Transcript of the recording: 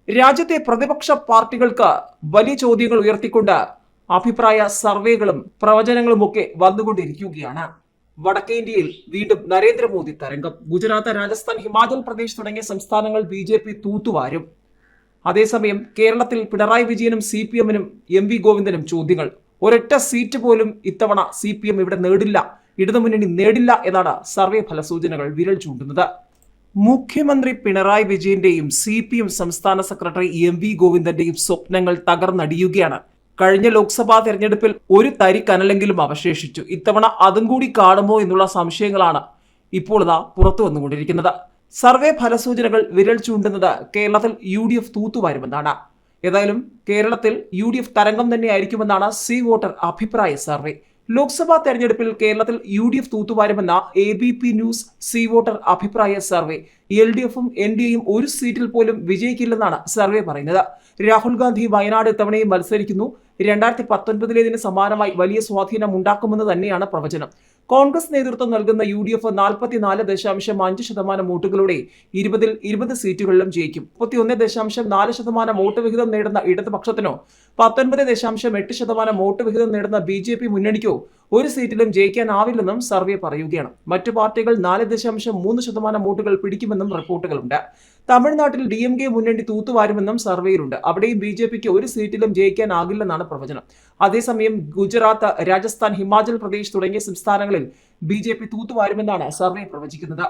രാജ്യത്തെ പ്രതിപക്ഷ പാർട്ടികൾക്ക് വലിയ ചോദ്യങ്ങൾ ഉയർത്തിക്കൊണ്ട് അഭിപ്രായ സർവേകളും പ്രവചനങ്ങളുമൊക്കെ വന്നുകൊണ്ടിരിക്കുകയാണ്. വടക്കേ ഇന്ത്യയിൽ വീണ്ടും നരേന്ദ്രമോദി തരംഗം. ഗുജറാത്ത്, രാജസ്ഥാൻ, ഹിമാചൽ പ്രദേശ് തുടങ്ങിയ സംസ്ഥാനങ്ങൾ BJP തൂത്തുവാരും. അതേസമയം കേരളത്തിൽ പിണറായി വിജയനും CPM-നും MV ഗോവിന്ദനും ചോദ്യങ്ങൾ. ഒരൊറ്റ സീറ്റ് പോലും ഇത്തവണ CPM ഇവിടെ നേടില്ല, ഇടതുമുന്നണി നേടില്ല എന്നാണ് സർവേ ഫലസൂചനകൾ വിരൽ ചൂണ്ടുന്നത്. മുഖ്യമന്ത്രി പിണറായി വിജയന്റെയും CPM സംസ്ഥാന സെക്രട്ടറി MV ഗോവിന്ദന്റെയും സ്വപ്നങ്ങൾ തകർന്നടിയുകയാണ്. കഴിഞ്ഞ ലോക്സഭാ തെരഞ്ഞെടുപ്പിൽ ഒരു തരി കനലെങ്കിലും അവശേഷിച്ചു. ഇത്തവണ അതും കൂടി കാണുമോ എന്നുള്ള സംശയങ്ങളാണ് ഇപ്പോൾ പുറത്തു വന്നുകൊണ്ടിരിക്കുന്നത്. സർവേ ഫലസൂചനകൾ വിരൽ ചൂണ്ടുന്നത് കേരളത്തിൽ UDF തൂത്തുവാരുമെന്നാണ്. ഏതായാലും കേരളത്തിൽ UDF തരംഗം തന്നെയായിരിക്കുമെന്നാണ് സി വോട്ടർ അഭിപ്രായ സർവേ. ലോക്സഭാ തെരഞ്ഞെടുപ്പിൽ കേരളത്തിൽ UDF തൂത്തുവാരുമെന്ന ABP news C voter അഭിപ്രായ സർവേ. LDF-ഉം NDA-യും ഒരു സീറ്റിൽ പോലും വിജയിക്കില്ലെന്നാണ് സർവേ പറയുന്നത്. രാഹുൽ ഗാന്ധി വയനാട് ഇത്തവണയും മത്സരിക്കുന്നു. 2019-ലേതിന് സമാനമായി വലിയ സ്വാധീനം ഉണ്ടാക്കുമെന്ന് തന്നെയാണ് പ്രവചനം. കോൺഗ്രസ് നേതൃത്വം നൽകുന്ന UDF 44.5% വോട്ടുകളോടെ 20 സീറ്റുകളിലും ജയിക്കും. 31.4% വോട്ട് വിഹിതം നേടുന്ന ഇടതുപക്ഷത്തിനോ 19.8% വോട്ട് വിഹിതം നേടുന്ന BJP മുന്നണിക്കോ ഒരു സീറ്റിലും ജയിക്കാനാവില്ലെന്നും സർവേ പറയുകയാണ്. മറ്റു പാർട്ടികൾ 4.3% വോട്ടുകൾ പിടിക്കുമെന്നും റിപ്പോർട്ടുകളുണ്ട്. തമിഴ്നാട്ടിൽ DMK മുന്നണി തൂത്തുവാരുമെന്നും സർവേയിലുണ്ട്. അവിടെയും BJPക്ക് ഒരു സീറ്റിലും ജയിക്കാനാകില്ലെന്നാണ് പ്രവചനം. അതേസമയം ഗുജറാത്ത്, രാജസ്ഥാൻ, ഹിമാചൽ പ്രദേശ് തുടങ്ങിയ സംസ്ഥാനങ്ങളിൽ BJP തൂത്തുവാരുമെന്നാണ് സർവേ പ്രവചിക്കുന്നത്.